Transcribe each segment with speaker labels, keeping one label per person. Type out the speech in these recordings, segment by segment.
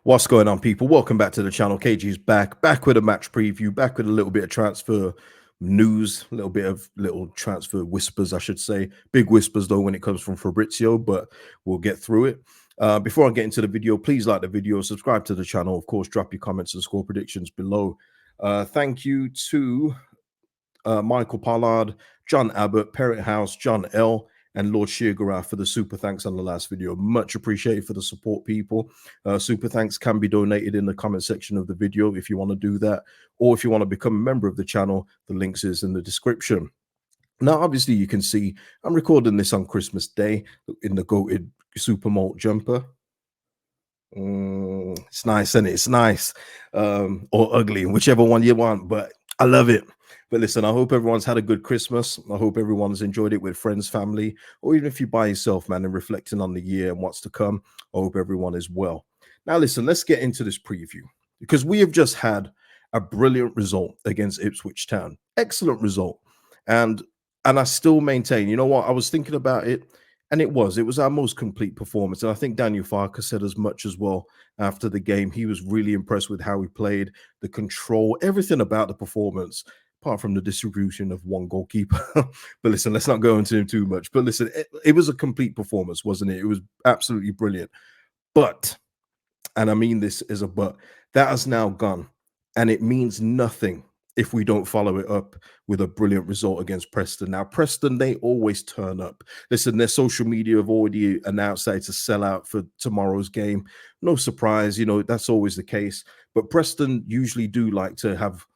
Speaker 1: What's going on, people? Welcome back to the channel. KG's back with a match preview, back with a little bit of transfer news, a little bit of little transfer whispers, I should say. Big whispers, though, when it comes from Fabrizio, but we'll get through it. Before I get into the video, please like the video, subscribe to the channel. Of course, drop your comments and score predictions below. Thank you to Michael Pollard, John Abbott, Parrot House, John L., and Lord Sheargarath for the super thanks on the last video. Much appreciated for the support, people. Super thanks can be donated in the comment section of the video if you want to do that, or if you want to become a member of the channel, the links is in the description. Now, obviously, you can see I'm recording this on Christmas Day in the goated Super Malt jumper. It's nice, isn't it? It's nice, or ugly, whichever one you want, but I love it. But listen, I hope everyone's had a good Christmas. I hope everyone's enjoyed it with friends, family, or even if you're by yourself, man, and reflecting on the year and what's to come. I hope everyone is well. Now, listen, let's get into this preview because we have just had a brilliant result against Ipswich Town. Excellent result. And I still maintain, you know what? I was thinking about it, and it was our most complete performance. And I think Daniel Farke said as much as well after the game. He was really impressed with how he played, the control, everything about the performance, apart from the distribution of one goalkeeper. But listen, let's not go into him too much. But listen, it was a complete performance, wasn't it? It was absolutely brilliant. But, and I mean this as a but, that has now gone. And it means nothing if we don't follow it up with a brilliant result against Preston. Now, Preston, they always turn up. Listen, their social media have already announced that it's a sellout for tomorrow's game. No surprise, you know, that's always the case. But Preston usually do like to have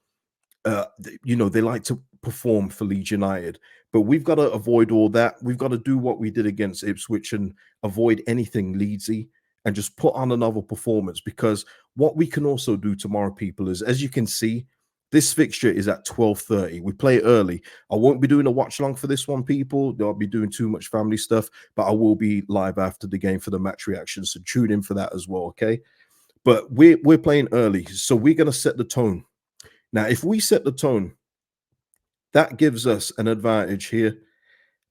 Speaker 1: they like to perform for Leeds United, but we've got to avoid all that. We've got to do what we did against Ipswich and avoid anything Leedsy and just put on another performance, because what we can also do tomorrow, people, is, as you can see, this fixture is at 12:30. We play early. I won't be doing a watch long for this one, people. I'll be doing too much family stuff, but I will be live after the game for the match reaction, so tune in for that as well, okay? But we're playing early, so we're going to set the tone. Now, if we set the tone, that gives us an advantage here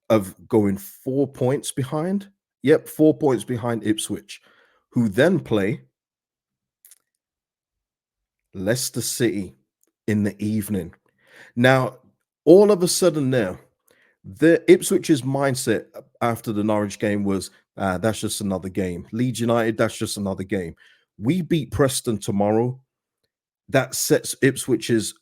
Speaker 1: of going 4 points behind. Yep, 4 points behind Ipswich, who then play Leicester City in the evening. Now, all of a sudden now, the Ipswich's mindset after the Norwich game was, that's just another game. Leeds United, that's just another game. We beat Preston tomorrow. That sets Ipswich's,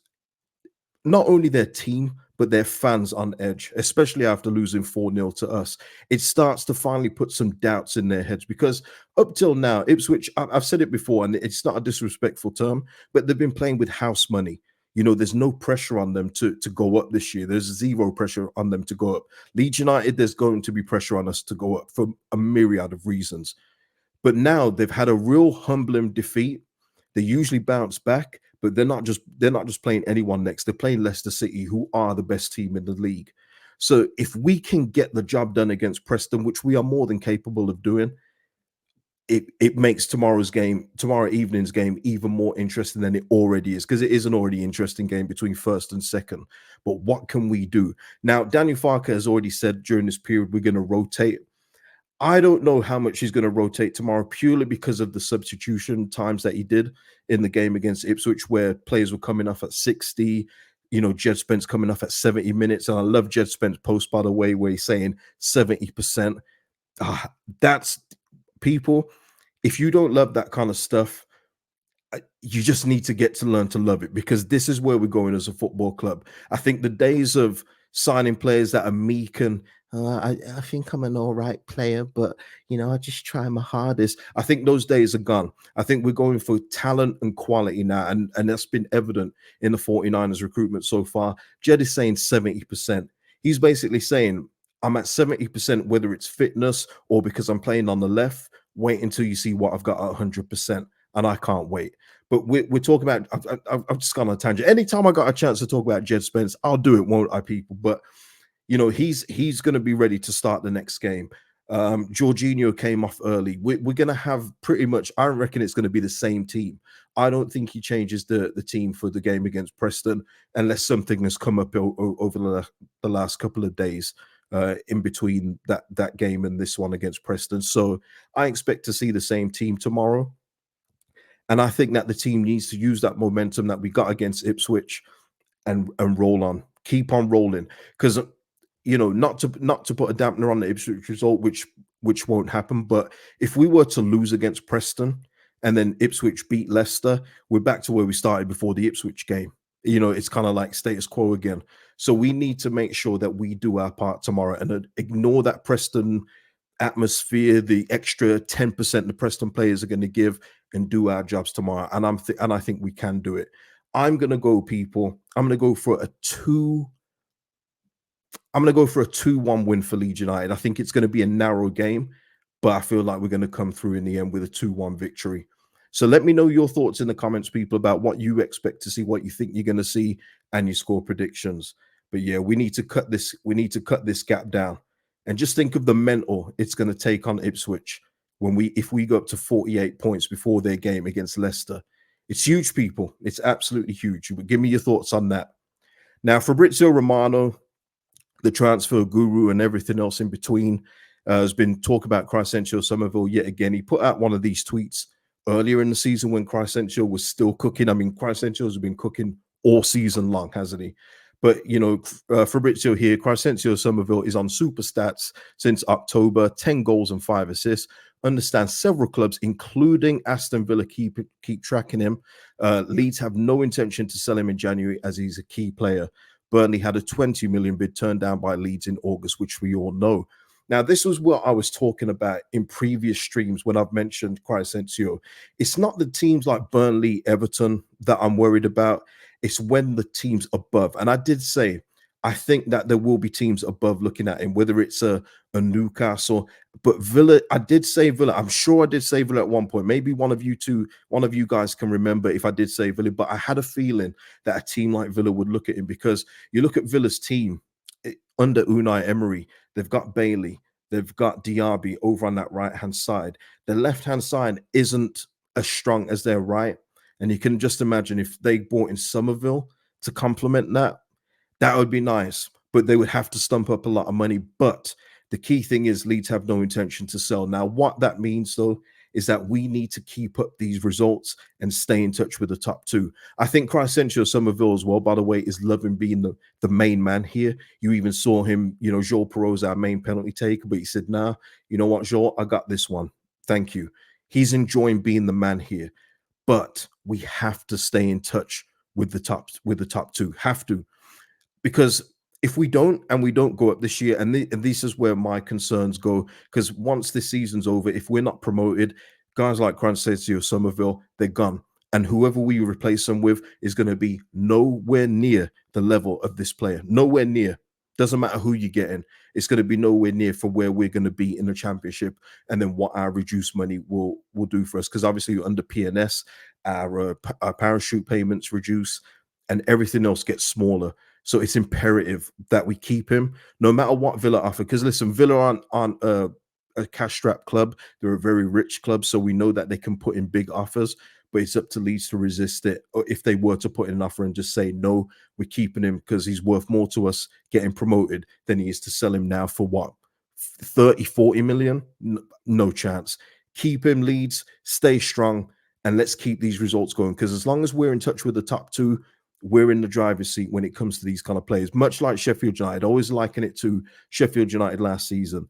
Speaker 1: not only their team, but their fans on edge, especially after losing 4-0 to us. It starts to finally put some doubts in their heads, because up till now, Ipswich, I've said it before, and it's not a disrespectful term, but they've been playing with house money. You know, there's no pressure on them to go up this year. There's zero pressure on them to go up. Leeds United, there's going to be pressure on us to go up for a myriad of reasons. But now they've had a real humbling defeat. They usually bounce back, but they're not just playing anyone next. They're playing Leicester City, who are the best team in the league. So if we can get the job done against Preston, which we are more than capable of doing, it makes tomorrow evening's game even more interesting than it already is, because it is an already interesting game between first and second. But what can we do? Now, Daniel Farke has already said during this period we're going to rotate. I don't know how much he's going to rotate tomorrow, purely because of the substitution times that he did in the game against Ipswich, where players were coming off at 60. You know, Jed Spence coming off at 70 minutes. And I love Jed Spence's post, by the way, where he's saying 70%. That's, people, if you don't love that kind of stuff, you just need to get to learn to love it, because this is where we're going as a football club. I think the days of signing players that are meek and I think I'm an all right player, but you know, I just try my hardest, I think those days are gone. I think we're going for talent and quality now, and that's been evident in the 49ers recruitment so far. Jed is saying 70%. He's basically saying, I'm at 70%, whether it's fitness or because I'm playing on the left. Wait until you see what I've got at 100%. And I can't wait. But we're talking about, I've just gone on a tangent. Anytime I got a chance to talk about Jed Spence, I'll do it, won't I, people? But, you know, he's going to be ready to start the next game. Jorginho came off early. We're going to have pretty much, I reckon it's going to be the same team. I don't think he changes the team for the game against Preston, unless something has come up over the last couple of days in between that game and this one against Preston. So I expect to see the same team tomorrow. And I think that the team needs to use that momentum that we got against Ipswich and roll on, keep on rolling. Because not to put a dampener on the Ipswich result, which won't happen. But if we were to lose against Preston and then Ipswich beat Leicester, we're back to where we started before the Ipswich game. It's kind of like status quo again. So we need to make sure that we do our part tomorrow and ignore that Preston atmosphere, the extra 10% the Preston players are going to give, and do our jobs tomorrow. And I think we can do it. I'm going to go, people. I'm going to go for a 2-1 win for Leeds United. I think it's going to be a narrow game, but I feel like we're going to come through in the end with a 2-1 victory. So let me know your thoughts in the comments, people, about what you expect to see, what you think you're going to see, and your score predictions. But yeah, we need to cut this. We need to cut this gap down, and just think of the mental it's going to take on Ipswich if we go up to 48 points before their game against Leicester. It's huge, people. It's absolutely huge. But give me your thoughts on that. Now, Fabrizio Romano, the transfer guru, and everything else in between, has been talk about Crysencio Summerville yet again. He put out one of these tweets earlier in the season when Crysencio was still cooking. I mean, Crysencio has been cooking all season long, hasn't he? But, Fabrizio here, Crysencio Summerville is on super stats since October, 10 goals and 5 assists. Understands several clubs, including Aston Villa, keep tracking him. Leeds have no intention to sell him in January as he's a key player. Burnley had a 20 million bid turned down by Leeds in August, which we all know. Now, this was what I was talking about in previous streams when I've mentioned Crysencio. It's not the teams like Burnley, Everton that I'm worried about. It's when the teams above. And I did say, I think that there will be teams above looking at him, whether it's a Newcastle. But Villa, I did say Villa. I'm sure I did say Villa at one point. Maybe one of you guys can remember if I did say Villa. But I had a feeling that a team like Villa would look at him, because you look at Villa's team under Unai Emery, they've got Bailey, they've got Diaby over on that right-hand side. The left-hand side isn't as strong as their right. And you can just imagine if they brought in Summerville to complement that, that would be nice. But they would have to stump up a lot of money. But the key thing is Leeds have no intention to sell. Now, what that means, though, is that we need to keep up these results and stay in touch with the top two. I think Crysencio Summerville as well, by the way, is loving being the main man here. You even saw him, Joel Perot's our main penalty taker, but he said, nah, you know what, Joel, I got this one. Thank you. He's enjoying being the man here. But we have to stay in touch with the top two. Have to. Because if we don't go up this year, and this is where my concerns go, because once this season's over, if we're not promoted, guys like Crysencio Summerville, they're gone. And whoever we replace them with is going to be nowhere near the level of this player. Nowhere near. Doesn't matter who you're getting. It's going to be nowhere near for where we're going to be in the championship, and then what our reduced money will do for us. Because obviously under PNS, our parachute payments reduce, and everything else gets smaller. So it's imperative that we keep him, no matter what Villa offer. Because listen, Villa aren't a cash-strapped club. They're a very rich club, so we know that they can put in big offers. But it's up to Leeds to resist it. Or if they were to put in an offer and just say, no, we're keeping him because he's worth more to us getting promoted than he is to sell him now for what, 30, 40 million? No chance. Keep him, Leeds. Stay strong. And let's keep these results going. Because as long as we're in touch with the top two, we're in the driver's seat when it comes to these kind of players. Much like Sheffield United, always liken it to Sheffield United last season.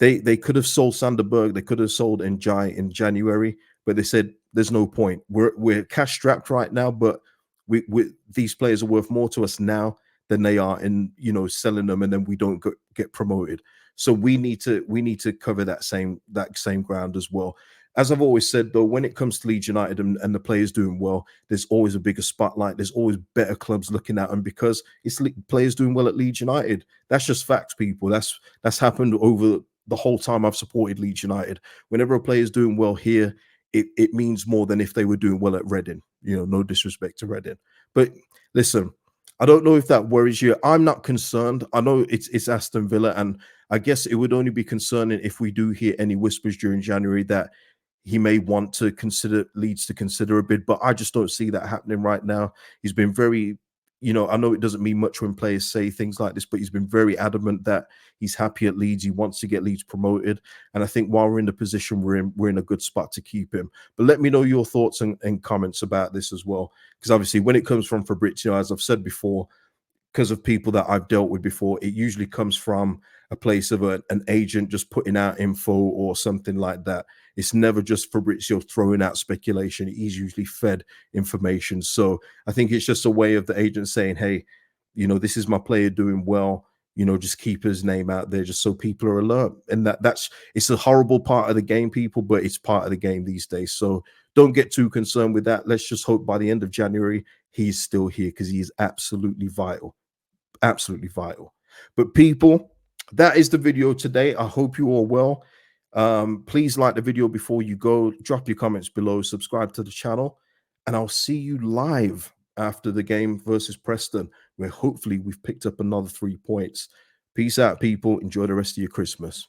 Speaker 1: They could have sold Sanderberg, they could have sold Njai in January, but they said there's no point. We're cash strapped right now, but we these players are worth more to us now than they are in selling them, and then we don't get promoted. So we need to cover that same ground as well. As I've always said, though, when it comes to Leeds United and the players doing well, there's always a bigger spotlight. There's always better clubs looking at them because it's players doing well at Leeds United. That's just facts, people. That's happened over the whole time I've supported Leeds United. Whenever a player is doing well here, it means more than if they were doing well at Reading. No disrespect to Reading. But listen, I don't know if that worries you. I'm not concerned. I know it's Aston Villa, and I guess it would only be concerning if we do hear any whispers during January that he may want to consider Leeds to consider a bid, but I just don't see that happening right now. He's been very I know it doesn't mean much when players say things like this, but he's been very adamant that he's happy at Leeds. He wants to get Leeds promoted. And I think while we're in the position we're in a good spot to keep him. But let me know your thoughts and comments about this as well. Because obviously, when it comes from Fabrizio, as I've said before, because of people that I've dealt with before, it usually comes from a place of an agent just putting out info or something like that. It's never just Fabrizio throwing out speculation. He's usually fed information. So I think it's just a way of the agent saying, hey, this is my player doing well. Just keep his name out there just so people are alert. And it's a horrible part of the game, people, but it's part of the game these days. So don't get too concerned with that. Let's just hope by the end of January, he's still here because he is absolutely vital. Absolutely vital. But people, that is the video today. I hope you all well. Please like the video before you go. Drop your comments below. Subscribe to the channel. And I'll see you live after the game versus Preston, where hopefully we've picked up another 3 points. Peace out, people. Enjoy the rest of your Christmas.